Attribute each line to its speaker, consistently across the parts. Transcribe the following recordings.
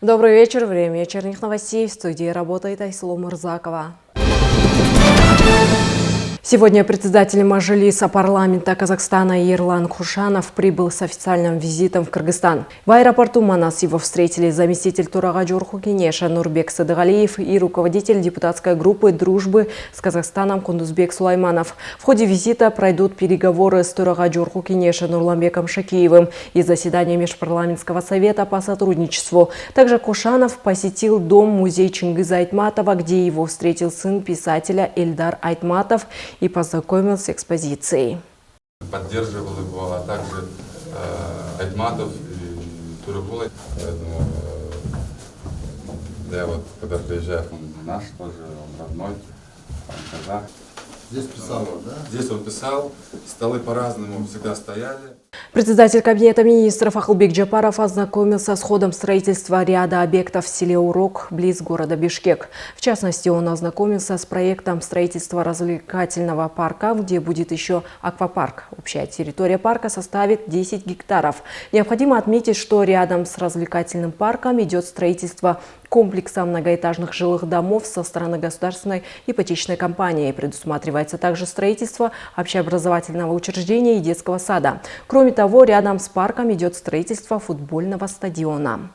Speaker 1: Добрый вечер. Время вечерних новостей. В студии работает Айсулу Мурзакова. Сегодня председатель Мажилиса парламента Казахстана Ерлан Кушанов прибыл с официальным визитом в Кыргызстан. В аэропорту Манас его встретили заместитель Турага Жорху Кенеша Нурбек Садыгалиев и руководитель депутатской группы дружбы с Казахстаном Кундузбек Сулайманов. В ходе визита пройдут переговоры с Турага Жорху Кенеша Нурламбеком Шакиевым и заседание Межпарламентского совета по сотрудничеству. Также Кушанов посетил дом-музей Чингиза Айтматова, где его встретил сын писателя Эльдар Айтматов и познакомил с экспозицией.
Speaker 2: Поддерживал его, а также Айтматов и Тургулай. Я вот, когда приезжаю, он наш тоже, он родной, он казах.
Speaker 3: Здесь писал, да?
Speaker 2: Здесь он писал, столы по-разному всегда стояли.
Speaker 1: Председатель Кабинета министров Ахылбек Джапаров ознакомился с ходом строительства ряда объектов в селе Урок, близ города Бишкек. В частности, он ознакомился с проектом строительства развлекательного парка, где будет еще аквапарк. Общая территория парка составит 10 гектаров. Необходимо отметить, что рядом с развлекательным парком идет строительство комплекса многоэтажных жилых домов со стороны государственной ипотечной компании. Предусматривается также строительство общеобразовательного учреждения и детского сада. Кроме того, рядом с парком идет строительство футбольного стадиона.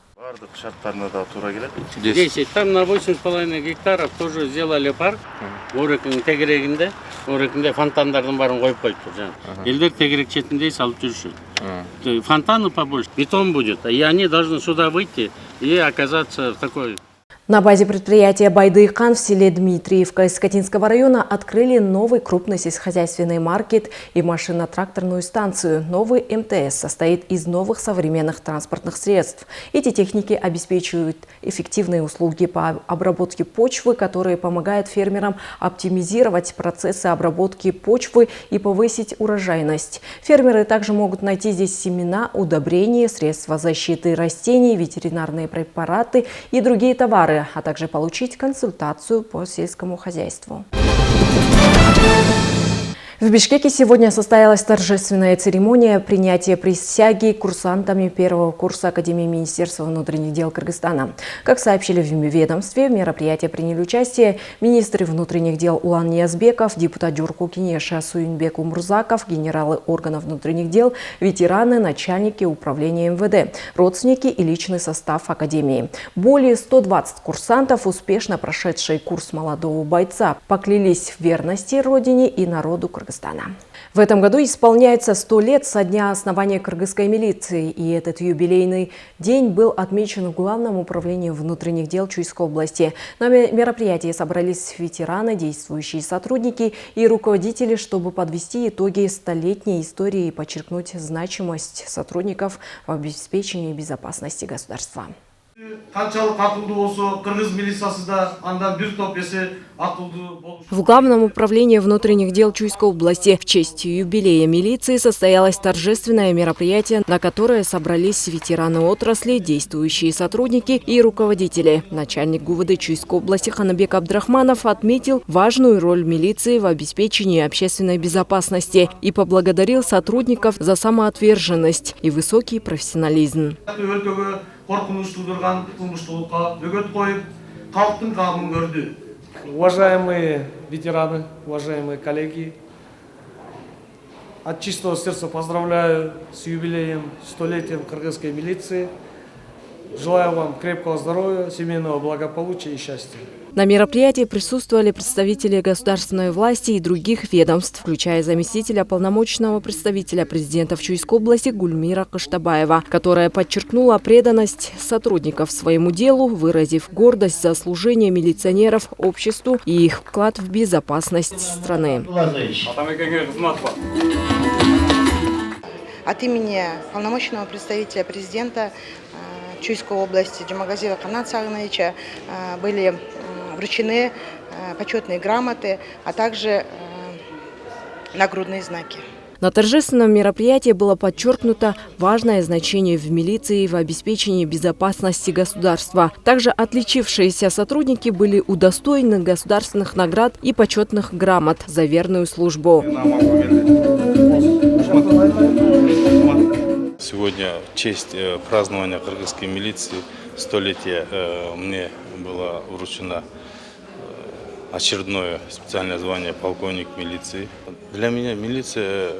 Speaker 4: 10, там на 8,5 гектаров тоже сделали парк. Оректің тегерегінде, оректінде фонтандардың барын қойып қойыпты. Елдер тегерек четінде салып жүрші. Фонтаны побольше, бетон будет, и они должны сюда выйти и оказаться в такой...
Speaker 1: На базе предприятия Байдыхан в селе Дмитриевка Скотинского района открыли новый крупный сельскохозяйственный маркет и машино-тракторную станцию. Новый МТС состоит из новых современных транспортных средств. Эти техники обеспечивают эффективные услуги по обработке почвы, которые помогают фермерам оптимизировать процессы обработки почвы и повысить урожайность. Фермеры также могут найти здесь семена, удобрения, средства защиты растений, ветеринарные препараты и другие товары, а также получить консультацию по сельскому хозяйству. В Бишкеке сегодня состоялась торжественная церемония принятия присяги курсантами первого курса Академии Министерства внутренних дел Кыргызстана. Как сообщили в ведомстве, в мероприятии приняли участие министры внутренних дел Улан Ниязбеков, депутат Жорху Кенеша Суюнбек Умурзаков, генералы органов внутренних дел, ветераны, начальники управления МВД, родственники и личный состав Академии. Более 120 курсантов, успешно прошедшие курс молодого бойца, поклялись в верности Родине и народу Кыргызстана. В этом году исполняется 100 лет со дня основания кыргызской милиции, и этот юбилейный день был отмечен в Главном управлении внутренних дел Чуйской области. На мероприятии собрались ветераны, действующие сотрудники и руководители, чтобы подвести итоги столетней истории и подчеркнуть значимость сотрудников в обеспечении безопасности государства. В Главном управлении внутренних дел Чуйской области в честь юбилея милиции состоялось торжественное мероприятие, на которое собрались ветераны отрасли, действующие сотрудники и руководители. Начальник ГУВД Чуйской области Ханабек Абдрахманов отметил важную роль милиции в обеспечении общественной безопасности и поблагодарил сотрудников за самоотверженность и высокий профессионализм.
Speaker 5: Уважаемые ветераны, уважаемые коллеги, от чистого сердца поздравляю с юбилеем, 100-летием кыргызской милиции. Желаю вам крепкого здоровья, семейного благополучия и счастья.
Speaker 1: На мероприятии присутствовали представители государственной власти и других ведомств, включая заместителя полномочного представителя президента в Чуйской области Гульмира Кыштабаева, которая подчеркнула преданность сотрудников своему делу, выразив гордость за служение милиционеров обществу и их вклад в безопасность страны.
Speaker 6: От имени полномочного представителя президента Чуйской области Джумагазиева Канат Сагановича были вручены почетные грамоты, а также нагрудные знаки.
Speaker 1: На торжественном мероприятии было подчеркнуто важное значение в милиции в обеспечении безопасности государства. Также отличившиеся сотрудники были удостоены государственных наград и почетных грамот за верную службу.
Speaker 7: Сегодня в честь празднования кыргызской милиции столетия мне было вручено очередное специальное звание полковник милиции. Для меня милиция,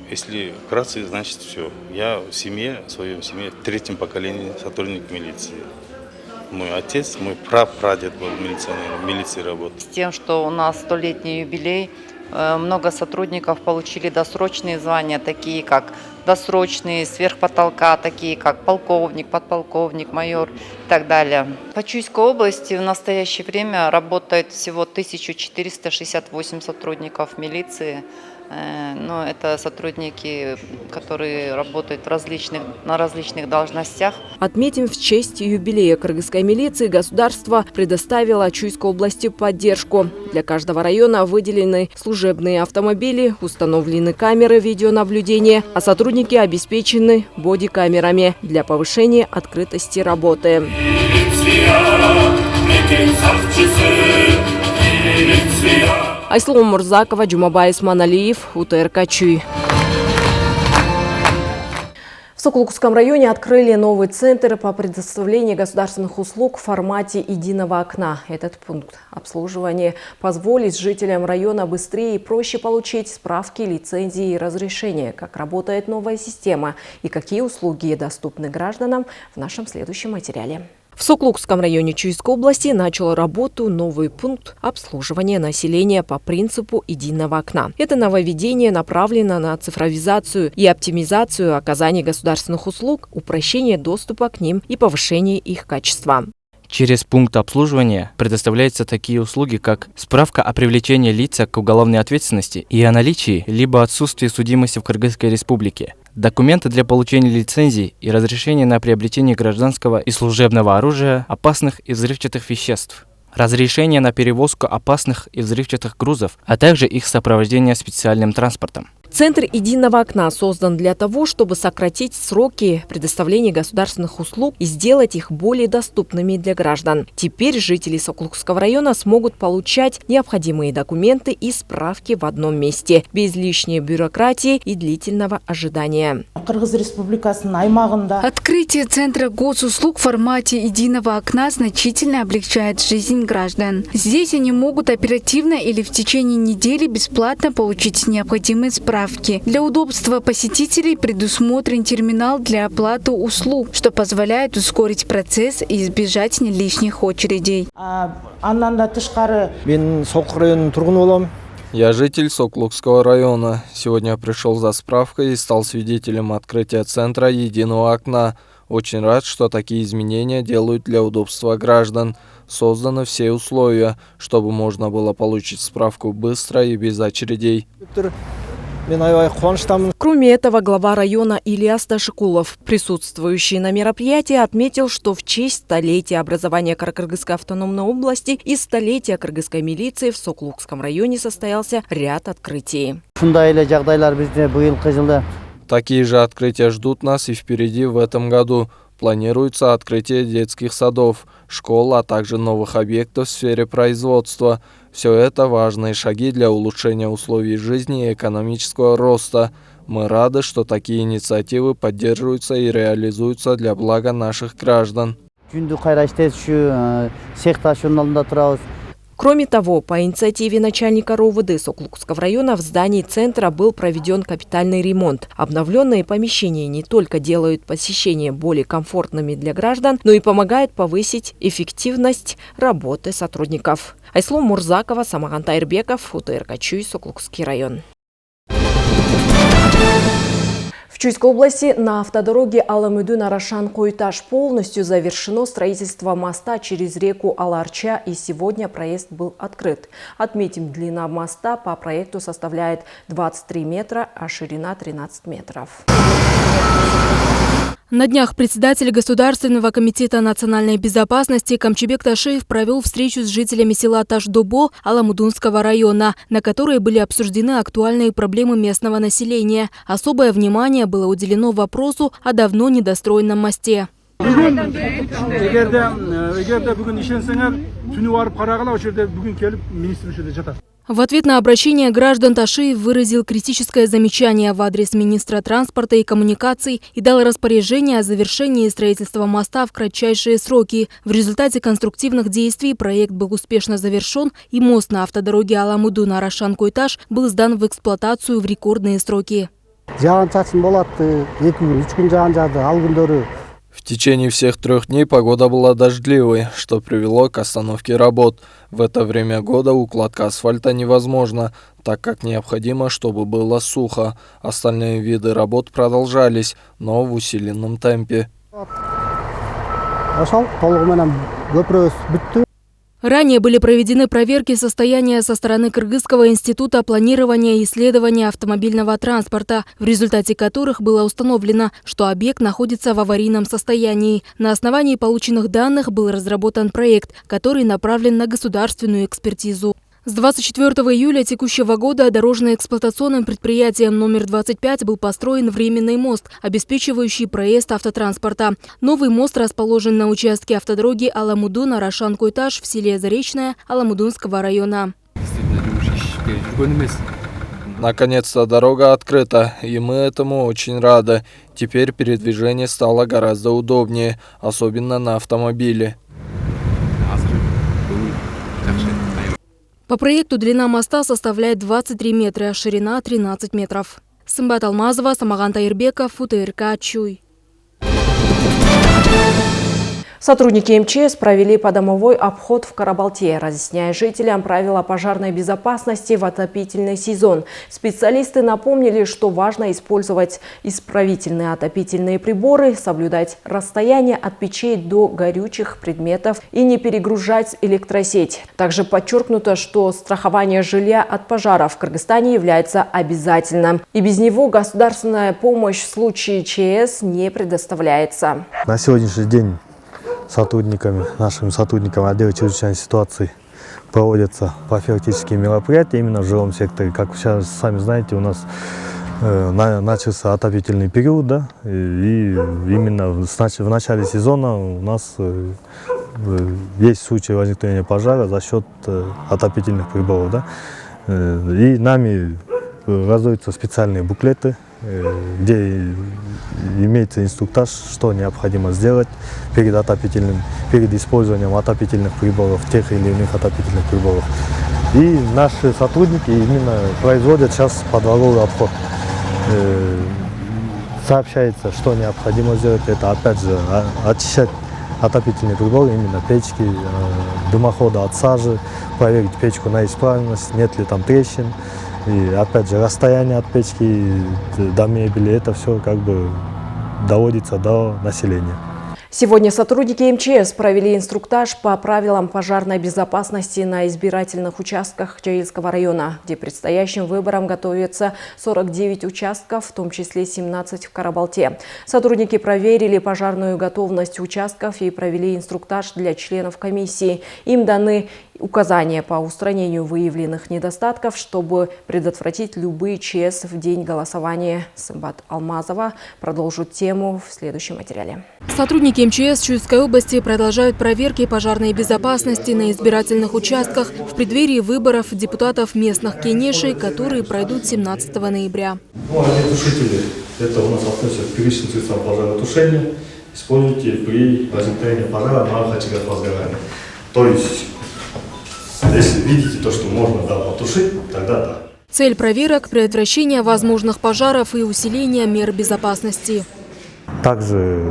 Speaker 7: если вкратце, значит все. Я в семье, в своем семье, в третьем поколении сотрудник милиции. Мой отец, мой прапрадед был милиционером, в милиции работал.
Speaker 8: С тем, что у нас 100-летний юбилей, много сотрудников получили досрочные звания, такие как досрочные, сверхпотолка, такие как полковник, подполковник, майор и так далее. По Чуйской области в настоящее время работает всего 1468 сотрудников милиции. Но это сотрудники, которые работают на различных должностях.
Speaker 1: Отметим, в честь юбилея кыргызской милиции государство предоставило Чуйской области поддержку. Для каждого района выделены служебные автомобили, установлены камеры видеонаблюдения, а сотрудники обеспечены бодикамерами для повышения открытости работы. Айслом Мурзакова, Джумабай Исманалиев, УТРК Чуй. В Сокулукском районе открыли новый центр по предоставлению государственных услуг в формате единого окна. Этот пункт обслуживания позволит жителям района быстрее и проще получить справки, лицензии и разрешения, как работает новая система и какие услуги доступны гражданам в нашем следующем материале. В Сокулукском районе Чуйской области начал работу новый пункт обслуживания населения по принципу единого окна. Это нововведение направлено на цифровизацию и оптимизацию оказания государственных услуг, упрощение доступа к ним и повышение их качества.
Speaker 9: Через пункт обслуживания предоставляются такие услуги, как справка о привлечении лица к уголовной ответственности и о наличии либо отсутствии судимости в Кыргызской республике, документы для получения лицензий и разрешения на приобретение гражданского и служебного оружия, опасных и взрывчатых веществ, разрешение на перевозку опасных и взрывчатых грузов, а также их сопровождение специальным транспортом.
Speaker 1: Центр единого окна создан для того, чтобы сократить сроки предоставления государственных услуг и сделать их более доступными для граждан. Теперь жители Сокулукского района смогут получать необходимые документы и справки в одном месте, без лишней бюрократии и длительного ожидания.
Speaker 10: Открытие Центра госуслуг в формате единого окна значительно облегчает жизнь граждан. Здесь они могут оперативно или в течение недели бесплатно получить необходимые справки. Для удобства посетителей предусмотрен терминал для оплаты услуг, что позволяет ускорить процесс и избежать лишних очередей.
Speaker 11: Я житель Сокулукского района. Сегодня пришел за справкой и стал свидетелем открытия Центра единого окна. Очень рад, что такие изменения делают для удобства граждан. Созданы все условия, чтобы можно было получить справку быстро и без очередей.
Speaker 1: Кроме этого, глава района Ильяс Ташикулов, присутствующий на мероприятии, отметил, что в честь столетия образования Каракыргызской автономной области и столетия кыргызской милиции в Сокулукском районе состоялся ряд открытий.
Speaker 11: Такие же открытия ждут нас и впереди в этом году. Планируется открытие детских садов, школ, а также новых объектов в сфере производства. Все это важные шаги для улучшения условий жизни и экономического роста. Мы рады, что такие инициативы поддерживаются и реализуются для блага наших граждан.
Speaker 1: Кроме того, по инициативе начальника РОВД Сокулукского района в здании центра был проведен капитальный ремонт. Обновленные помещения не только делают посещение более комфортными для граждан, но и помогают повысить эффективность работы сотрудников. Айслом Мурзакова, Самаган Тайрбеков, УТРК Чуй, Сокулукский район. В Чуйской области на автодороге Аламыдын-Арашан-Койташ полностью завершено строительство моста через реку Аларча, и сегодня проезд был открыт. Отметим, длина моста по проекту составляет 23 метра, а ширина 13 метров.
Speaker 12: На днях председатель Государственного комитета национальной безопасности Камчыбек Ташиев провел встречу с жителями села Таш-Добо Аламудунского района, на которой были обсуждены актуальные проблемы местного населения. Особое внимание было уделено вопросу о давно недостроенном мосте. В ответ на обращение граждан Ташиев выразил критическое замечание в адрес министра транспорта и коммуникаций и дал распоряжение о завершении строительства моста в кратчайшие сроки. В результате конструктивных действий проект был успешно завершен, и мост на автодороге Аламудун-Арашан-Койташ был сдан в эксплуатацию в рекордные сроки.
Speaker 11: В течение всех 3 дней погода была дождливой, что привело к остановке работ. В это время года укладка асфальта невозможна, так как необходимо, чтобы было сухо. Остальные виды работ продолжались, но в усиленном темпе.
Speaker 12: Ранее были проведены проверки состояния со стороны Кыргызского института планирования и исследования автомобильного транспорта, в результате которых было установлено, что объект находится в аварийном состоянии. На основании полученных данных был разработан проект, который направлен на государственную экспертизу. С 24 июля текущего года дорожно-эксплуатационным предприятием номер 25 был построен временный мост, обеспечивающий проезд автотранспорта. Новый мост расположен на участке автодороги Аламудун-Арашан-Койташ в селе Заречное Аламудунского района.
Speaker 11: Наконец-то дорога открыта, и мы этому очень рады. Теперь передвижение стало гораздо удобнее, особенно на автомобиле.
Speaker 12: По проекту длина моста составляет 23 метра, ширина 13 метров. Сымбат Алмазова, Самаган Таирбеков, УТРК Чуй.
Speaker 1: Сотрудники МЧС провели подомовой обход в Карабалте, разъясняя жителям правила пожарной безопасности в отопительный сезон. Специалисты напомнили, что важно использовать исправительные отопительные приборы, соблюдать расстояние от печей до горючих предметов и не перегружать электросеть. Также подчеркнуто, что страхование жилья от пожара в Кыргызстане является обязательным. И без него государственная помощь в случае ЧС не предоставляется.
Speaker 13: На сегодняшний день нашими сотрудниками отдела чрезвычайной ситуации проводятся профилактические мероприятия именно в жилом секторе. Как вы сейчас сами знаете, у нас начался отопительный период, да, и именно в начале сезона у нас есть случаи возникновения пожара за счет отопительных приборов. Да. И нами раздаются специальные буклеты, где имеется инструктаж, что необходимо сделать перед использованием отопительных приборов, тех или иных отопительных приборов. И наши сотрудники именно производят сейчас подворовый обход. Сообщается, что необходимо сделать. Это опять же очищать отопительные приборы, именно печки, дымоходы от сажи, проверить печку на исправность, нет ли там трещин. И опять же расстояние от печки до мебели, это все как бы доводится до населения.
Speaker 1: Сегодня сотрудники МЧС провели инструктаж по правилам пожарной безопасности на избирательных участках Чаильского района, где предстоящим выборам готовятся 49 участков, в том числе 17 в Карабалте. Сотрудники проверили пожарную готовность участков и провели инструктаж для членов комиссии. Им даны указания по устранению выявленных недостатков, чтобы предотвратить любые ЧС в день голосования. Сымбат Алмазова продолжит тему в следующем материале.
Speaker 12: Сотрудники МЧС Чуйской области продолжают проверки пожарной безопасности на избирательных участках в преддверии выборов депутатов местных кенешей, которые пройдут 17 ноября.
Speaker 13: Огнетушители, это у нас относятся к первичным средствам пожаротушения. Используйте при возникновении пожара на очагах возгорания. То есть, если видите то, что можно потушить, тогда да.
Speaker 12: Цель проверок – предотвращение возможных пожаров и усиление мер безопасности.
Speaker 13: Также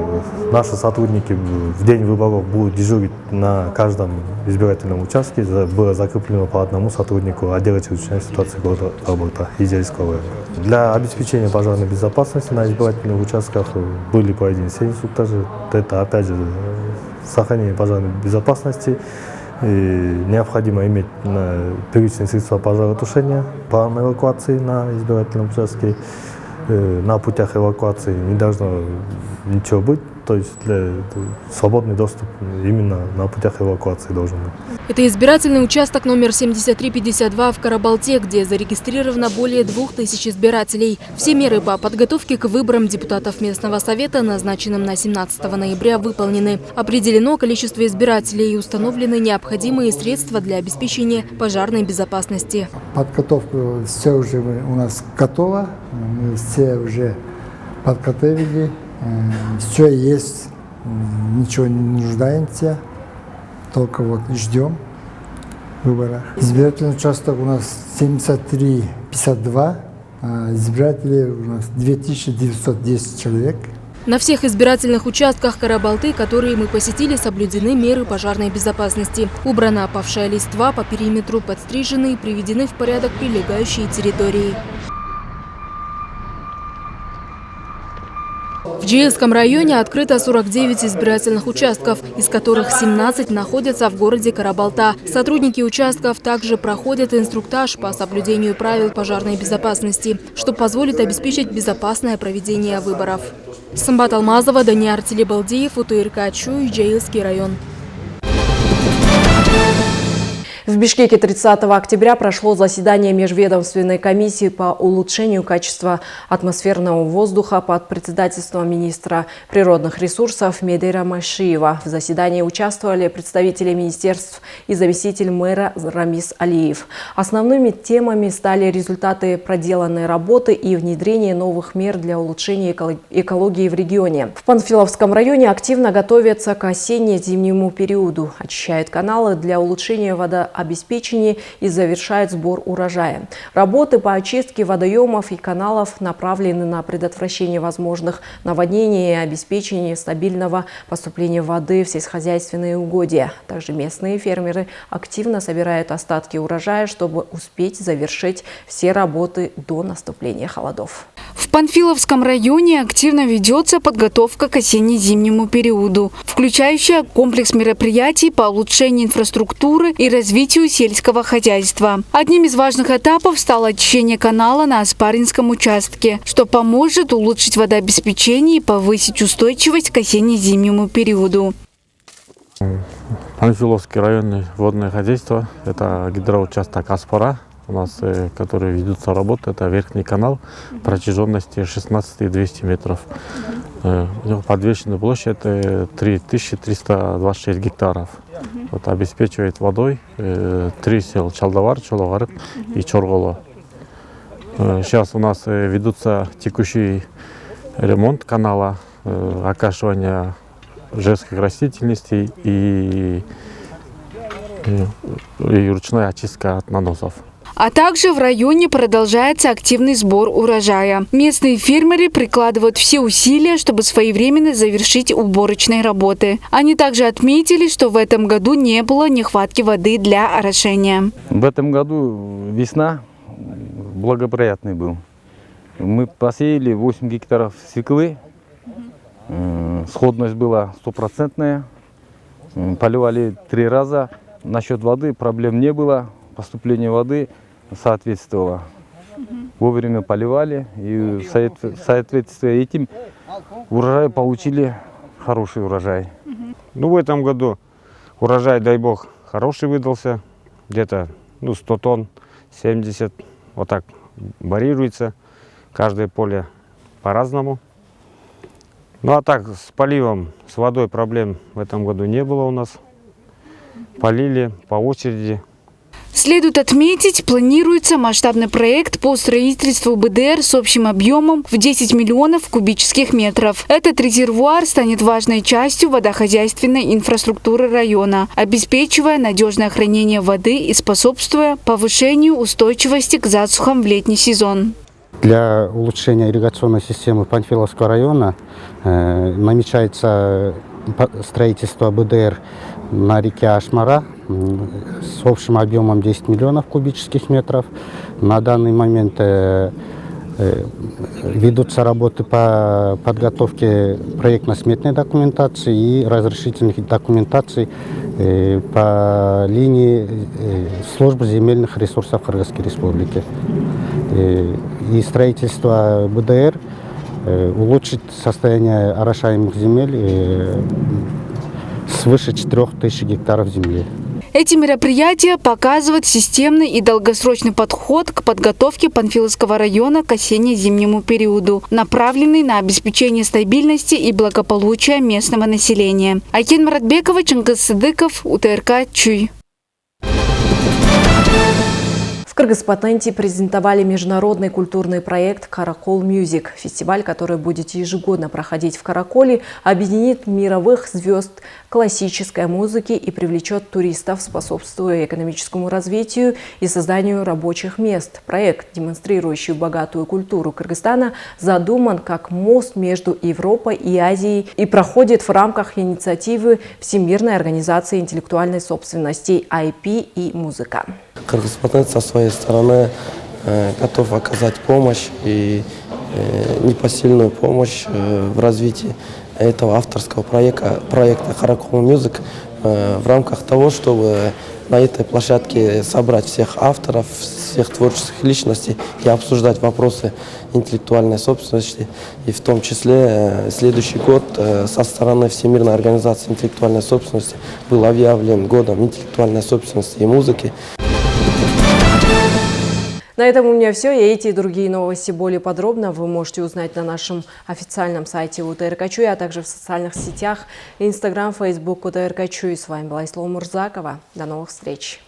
Speaker 13: наши сотрудники в день выборов будут дежурить на каждом избирательном участке. Было закреплено по одному сотруднику отдела чрезвычайной ситуации города Карабалта и Чаильского района. Для обеспечения пожарной безопасности на избирательных участках были проведены все инструктажи. Это опять же сохранение пожарной безопасности. И необходимо иметь первичные средства пожаротушения, план эвакуации на избирательном участке. На путях эвакуации не должно ничего быть, то есть свободный доступ именно на путях эвакуации должен быть.
Speaker 12: Это избирательный участок номер 7352 в Карабалте, где зарегистрировано более 2000 избирателей. Все меры по подготовке к выборам депутатов местного совета, назначенным на 17 ноября, выполнены. Определено количество избирателей и установлены необходимые средства для обеспечения пожарной безопасности.
Speaker 3: Подготовка все уже у нас готова, мы все уже подготовили, все есть, ничего не нуждаемся, только вот ждем выборов. Избирательный участок у нас 73-52, а избирателей у нас 2910 человек.
Speaker 12: На всех избирательных участках Карабалты, которые мы посетили, соблюдены меры пожарной безопасности. Убрана опавшая листва, по периметру подстрижены и приведены в порядок прилегающие территории. В Джейском районе открыто 49 избирательных участков, из которых 17 находятся в городе Карабалта. Сотрудники участков также проходят инструктаж по соблюдению правил пожарной безопасности, что позволит обеспечить безопасное проведение выборов. Самбат Алмазова, Данияр Телебалдиев, УТРК Чуй, Джейский район.
Speaker 1: В Бишкеке 30 октября прошло заседание межведомственной комиссии по улучшению качества атмосферного воздуха под председательством министра природных ресурсов Медера Машиева. В заседании участвовали представители министерств и заместитель мэра Рамис Алиев. Основными темами стали результаты проделанной работы и внедрение новых мер для улучшения экологии в регионе. В Панфиловском районе активно готовятся к осенне-зимнему периоду, очищают каналы для улучшения водообеспечения и завершает сбор урожая. Работы по очистке водоемов и каналов направлены на предотвращение возможных наводнений и обеспечение стабильного поступления воды в сельскохозяйственные угодья. Также местные фермеры активно собирают остатки урожая, чтобы успеть завершить все работы до наступления холодов.
Speaker 10: В Панфиловском районе активно ведется подготовка к осенне-зимнему периоду, включающая комплекс мероприятий по улучшению инфраструктуры и развитию сельского хозяйства. Одним из важных этапов стало очищение канала на Аспаринском участке, что поможет улучшить водообеспечение и повысить устойчивость к осенне-зимнему периоду.
Speaker 14: Панфиловский районный водное хозяйство – это гидроучасток Аспара. У нас, которые ведутся работы, это верхний канал протяженности 16,200 метров. Подвешенная площадь 3326 гектаров. Вот, обеспечивает водой 3 сел: Чалдавар, Чоловарык и Чорголо. Сейчас у нас ведутся текущий ремонт канала, окрашивание жестких растительностей и ручная очистка от наносов.
Speaker 10: А также в районе продолжается активный сбор урожая. Местные фермеры прикладывают все усилия, чтобы своевременно завершить уборочные работы. Они также отметили, что в этом году не было нехватки воды для орошения.
Speaker 15: В этом году весна благоприятный был. Мы посеяли 8 гектаров свеклы. Сходность была 100%. Поливали 3 раза. Насчет воды проблем не было. Поступление воды соответствовало. Вовремя поливали, и в соответствии этим урожай получили хороший урожай.
Speaker 16: Ну, в этом году урожай, дай бог, хороший выдался. Где-то 100 тонн, 70. Вот так варьируется. Каждое поле по-разному. Ну, а так, с поливом, с водой проблем в этом году не было у нас. Полили по очереди.
Speaker 10: Следует отметить, планируется масштабный проект по строительству БДР с общим объемом в 10 миллионов кубических метров. Этот резервуар станет важной частью водохозяйственной инфраструктуры района, обеспечивая надежное хранение воды и способствуя повышению устойчивости к засухам в летний сезон.
Speaker 17: Для улучшения ирригационной системы Панфиловского района намечается строительство БДР на реке Ашмара с общим объемом 10 миллионов кубических метров. На данный момент ведутся работы по подготовке проектно-сметной документации и разрешительных документаций по линии службы земельных ресурсов Кыргызской Республики. И строительство БДР улучшить состояние орошаемых земель свыше 4000 гектаров земли.
Speaker 10: Эти мероприятия показывают системный и долгосрочный подход к подготовке Панфиловского района к осенне-зимнему периоду, направленный на обеспечение стабильности и благополучия местного населения. Айкен Маратбекова, Чингис Сыдыков, УТРК Чуй.
Speaker 1: В Кыргыз-Патенте презентовали международный культурный проект «Каракол Мьюзик». Фестиваль, который будет ежегодно проходить в Караколе, объединит мировых звезд классической музыки и привлечет туристов, способствуя экономическому развитию и созданию рабочих мест. Проект, демонстрирующий богатую культуру Кыргызстана, задуман как мост между Европой и Азией и проходит в рамках инициативы Всемирной организации интеллектуальной собственности IP и музыка.
Speaker 18: Кыргыз-Патент со своей стороны готов оказать помощь и непосильную помощь в развитии этого авторского проекта «Каракол Мьюзик» в рамках того, чтобы на этой площадке собрать всех авторов, всех творческих личностей и обсуждать вопросы интеллектуальной собственности. И в том числе следующий год со стороны Всемирной организации интеллектуальной собственности был объявлен годом интеллектуальной собственности и музыки.
Speaker 1: На этом у меня все. И эти и другие новости более подробно вы можете узнать на нашем официальном сайте УТРК Чуй, а также в социальных сетях Instagram, Facebook УТРК Чуй. С вами была Ислом Мурзакова. До новых встреч.